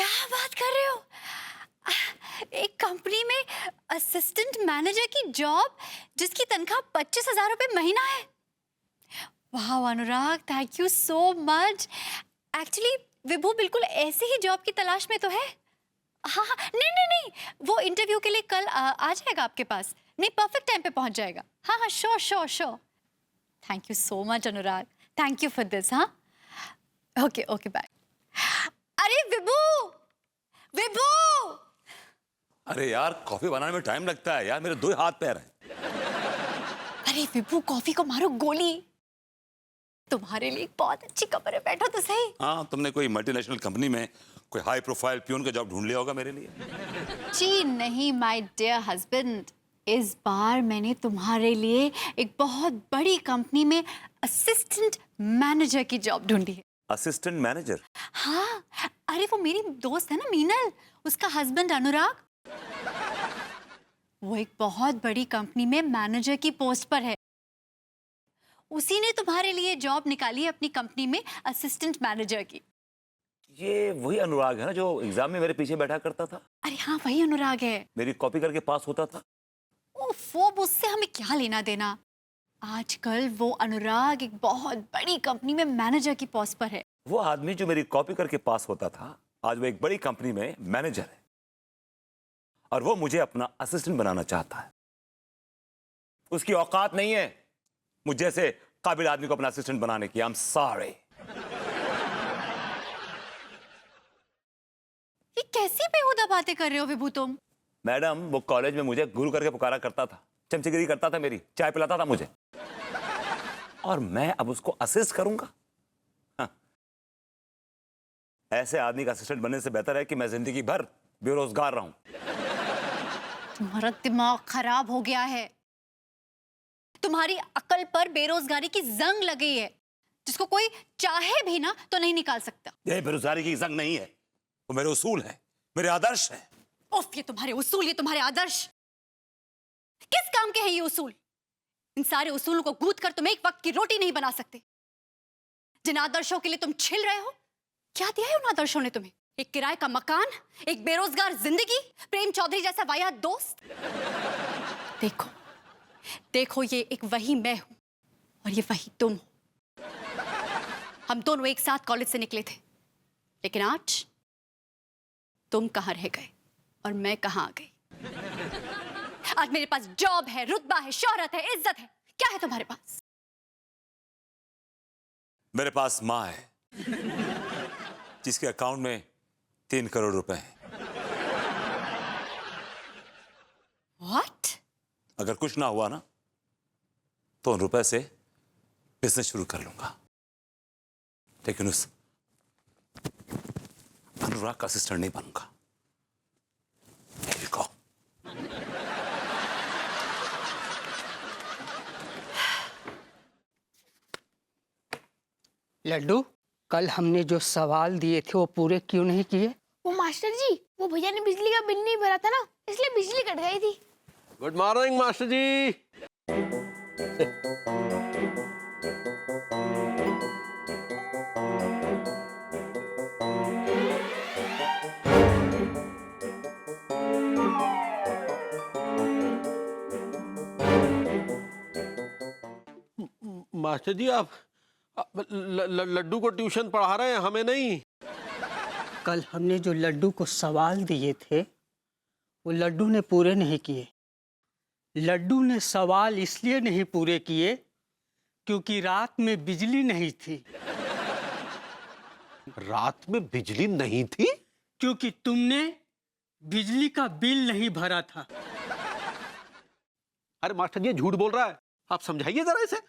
क्या बात कर रहे हो? एक कंपनी में असिस्टेंट मैनेजर की जॉब जिसकी तनख्वाह 25,000 रुपए महीना है। वाह Anurag, thank you so much. Actually Vibhu बिल्कुल ऐसी ही जॉब की तलाश में तो है। हाँ हाँ, नहीं नहीं नहीं, वो इंटरव्यू के लिए कल आ जाएगा आपके पास। नहीं, परफेक्ट टाइम पे पहुंच जाएगा। हाँ हाँ, sure sure sure. Thank you so much Anurag, thank you for this. हाँ, ओके ओके, बाय। अरे विभू, विभू! अरे यार, कॉफी बनाने में टाइम लगता है यार, मेरे 2 हाथ पैर हैं। अरे विभू, कॉफी को मारो गोली। तुम्हारे लिए बहुत अच्छी खबर है, बैठो तो सही। हाँ, तुमने कोई मल्टीनेशनल कंपनी में कोई हाई प्रोफाइल प्यून का जॉब ढूंढ लिया होगा मेरे लिए। जी नहीं माय डियर हस्बैंड, इस बार मैंने तुम्हारे लिए एक बहुत बड़ी कंपनी में असिस्टेंट मैनेजर की जॉब ढूंढी है। Assistant manager? हाँ, अरे वो मेरी दोस्त है ना मीनल, उसका हस्बैंड अनुराग, वो एक बहुत बड़ी कंपनी में मैनेजर की पोस्ट पर है। उसी ने तुम्हारे लिए जॉब निकाली है अपनी कंपनी में असिस्टेंट मैनेजर की। ये वही अनुराग है ना जो एग्जाम में मेरे पीछे बैठा करता था? अरे हाँ, वही अनुराग है। मेरी कॉपी करके पास होता था। वो उससे हमें क्या लेना देना। आजकल वो अनुराग एक बहुत बड़ी कंपनी में मैनेजर की पोस्ट पर है। वो आदमी जो मेरी कॉपी करके पास होता था, आज वो एक बड़ी कंपनी में मैनेजर है और वो मुझे अपना असिस्टेंट बनाना चाहता है। उसकी औकात नहीं है मुझ जैसे काबिल आदमी को अपना असिस्टेंट बनाने की। I am sorry. ये कैसी बेहुदा बातें कर रहे हो विभू तुम? मैडम, वो कॉलेज में मुझे गुरु करके पुकारा करता था, चमचगिरी करता था, मेरी चाय पिलाता था मुझे, और मैं अब उसको असिस्ट करूंगा? हाँ। ऐसे आदमी का असिस्टेंट बनने से बेहतर है कि मैं जिंदगी भर बेरोजगार रहूं। तुम्हारा दिमाग खराब हो गया है। तुम्हारी अकल पर बेरोजगारी की जंग लगी है, जिसको कोई चाहे भी ना तो नहीं निकाल सकता। ये बेरोजगारी की जंग नहीं है, वो मेरे उसूल है, मेरे आदर्श है। उफ, ये तुम्हारे उसूल, ये तुम्हारे आदर्श, किस काम के हैं ये उसूल? इन सारे उसूलों को गूंथ कर तुम एक वक्त की रोटी नहीं बना सकते। जिन आदर्शों के लिए तुम छिल रहे हो, क्या दिया है उन आदर्शों ने तुम्हें? एक किराए का मकान, एक बेरोजगार जिंदगी, प्रेम चौधरी जैसा वाहियात दोस्त। देखो देखो, ये एक वही मैं हूं और ये वही तुम हो। हम दोनों एक साथ कॉलेज से निकले थे, लेकिन आज तुम कहां रह गए और मैं कहां आ गई। आज मेरे पास जॉब है, रुतबा है, शोहरत है, इज्जत है। क्या है तुम्हारे पास? मेरे पास मां है जिसके अकाउंट में 3 करोड़ रुपए हैं। What? अगर कुछ ना हुआ ना तो उन रुपए से बिजनेस शुरू कर लूंगा, लेकिन उस अनुराग का असिस्टेंट नहीं बनूंगा। There you go. लड्डू, कल हमने जो सवाल दिए थे वो पूरे क्यों नहीं किए? वो मास्टर जी, वो भैया ने बिजली का बिल नहीं भरा था ना, इसलिए बिजली कट गई थी। गुड मॉर्निंग मास्टर जी। मास्टर जी, आप लड्डू को ट्यूशन पढ़ा रहे हैं, हमें नहीं। कल हमने जो लड्डू को सवाल दिए थे वो लड्डू ने पूरे नहीं किए। लड्डू ने सवाल इसलिए नहीं पूरे किए क्योंकि रात में बिजली नहीं थी। रात में बिजली नहीं थी? क्योंकि तुमने बिजली का बिल नहीं भरा था। अरे मास्टर जी, झूठ बोल रहा है, आप समझाइए जरा इसे।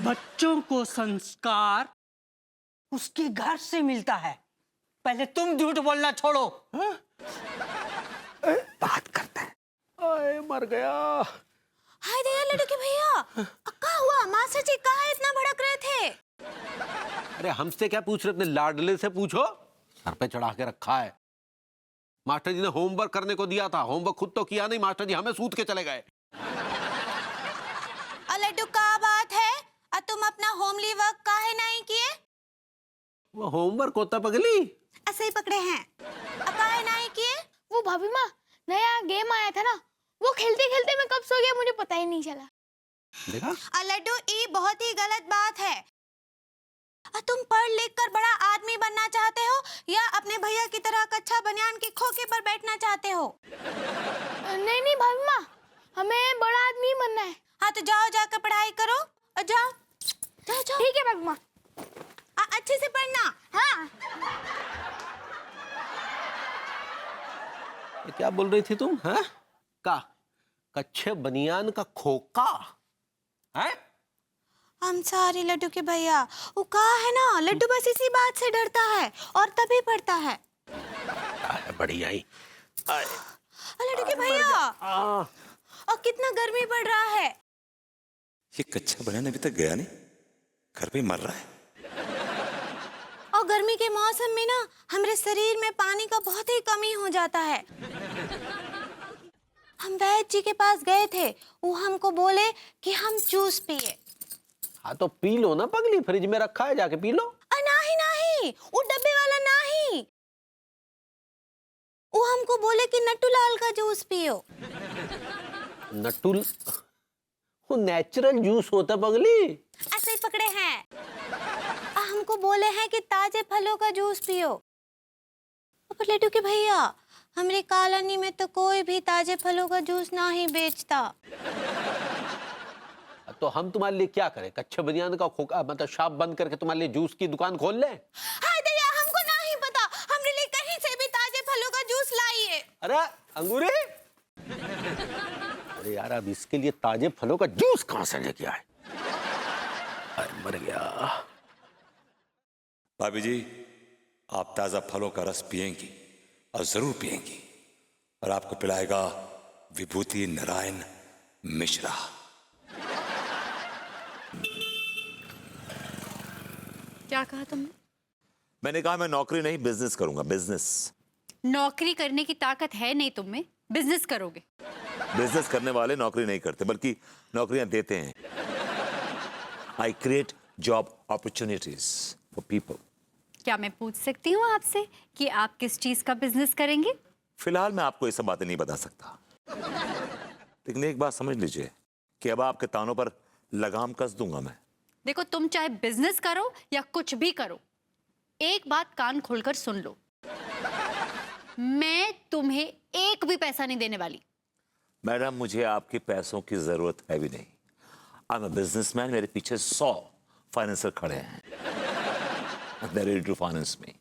बच्चों को संस्कार उसके घर से मिलता है। पहले तुम झूठ बोलना छोड़ो। बात करता है। आए, मर गया। हाय दया लड्डू के भैया, क्या हुआ? मास्टर जी कहाँ इतना भड़क रहे थे? अरे हमसे क्या पूछ रहे, अपने लाडले से पूछो। सर पे चढ़ा के रखा है। मास्टर जी ने होमवर्क करने को दिया था, होमवर्क खुद तो किया नहीं, मास्टर जी हमें सूत के चले गए। लड्डू का बात है? तुम अपना होमली वर्क काहे वो होमवर्क होता पगली। ऐसे ही पकड़े हैं। अक्का है नहीं किए? वो भाभी माँ नया गेम आया था ना, वो खेलते खेलते मैं कब सो गया मुझे पता ही नहीं चला। देखा? लड्डू ये बहुत ही गलत बात है। तुम पढ़ लिख कर बड़ा आदमी बनना चाहते हो या अपने भैया की तरह कच्चा बनियान की खोखे पर बैठना चाहते हो? नहीं नहीं भाभी माँ, हमें बड़ा आदमी बनना है। हाँ तो जाओ जाकर पढ़ाई करो। जाओ जाओ जाओ। ठीक है भाभी माँ। अच्छे से पढ़ना। हाँ। ये क्या बोल रही थी तुम? हैं? का कच्चे बनियान का खोका है? हम सारी लड्डू के भैया, वो कहा है ना, लड्डू बस इसी बात से डरता है और तभी पढ़ता है। बढ़िया ही। लड्डू के भैया, और कितना गर्मी पड़ रहा है। ये कच्चा बनियान अभी तक गया नहीं, घर पे ही मर रहा है। और गर्मी के मौसम में ना हमारे शरीर में पानी का बहुत ही कमी हो जाता है। हम वैद्य जी के पास गए थे, वो हमको बोले कि हम जूस पिए। हाँ तो पी लो ना पगली, फ्रिज में रखा है, जाके पी लो। नहीं नहीं, वो डब्बे वाला नहीं। वो हमको बोले कि नट्टू लाल का जूस पियो। नटुल वो नेचुरल जूस होता पगली। ऐसे ही पकड़े हैं। हमको बोले हैं कि ताजे फलों का जूस पियो। पर लड्डू के भैया, हमारे कॉलोनी में तो कोई भी ताजे फलों का जूस ना ही बेचता। तो हम तुम्हारे लिए क्या करें? कच्चे बनियान का खोका मतलब शॉप बंद करके तुम्हारे लिए जूस की दुकान खोल लें? हाय दया, हमको नहीं पता, हमरे लिए कहीं से भी ताजे फलों का जूस लाइए। अरे अंगूरी, अरे यार अब इसके लिए ताजे फलों का जूस कहां से लेके आए? अरे मर गया। भाभी जी, आप ताजा फलों का रस पिएंगी और जरूर पिएंगी, और आपको पिलाएगा विभूति नारायण मिश्रा। क्या कहा तुमने? मैंने कहा मैं नौकरी नहीं, बिजनेस करूंगा, बिजनेस। नौकरी करने की ताकत है नहीं तुम में, बिजनेस करोगे। बिजनेस करने वाले नौकरी नहीं करते, बल्कि नौकरियां देते हैं। I create job opportunities for people. क्या मैं पूछ सकती हूँ आपसे कि आप किस चीज का बिजनेस करेंगे? फिलहाल मैं आपको ये सब बातें नहीं बता सकता, लेकिन एक बात समझ लीजिए कि अब आपके तानों पर लगाम कस दूंगा मैं। देखो, तुम चाहे बिजनेस करो या कुछ भी करो, एक बात कान खोलकर सुन लो, मैं तुम्हें एक भी पैसा नहीं देने वाली। मैडम, मुझे आपके पैसों की जरूरत है भी नहीं। आई एम अ बिजनेसमैन, मेरे पीछे 100 फाइनेंसर खड़े हैं। They're ready to finance me.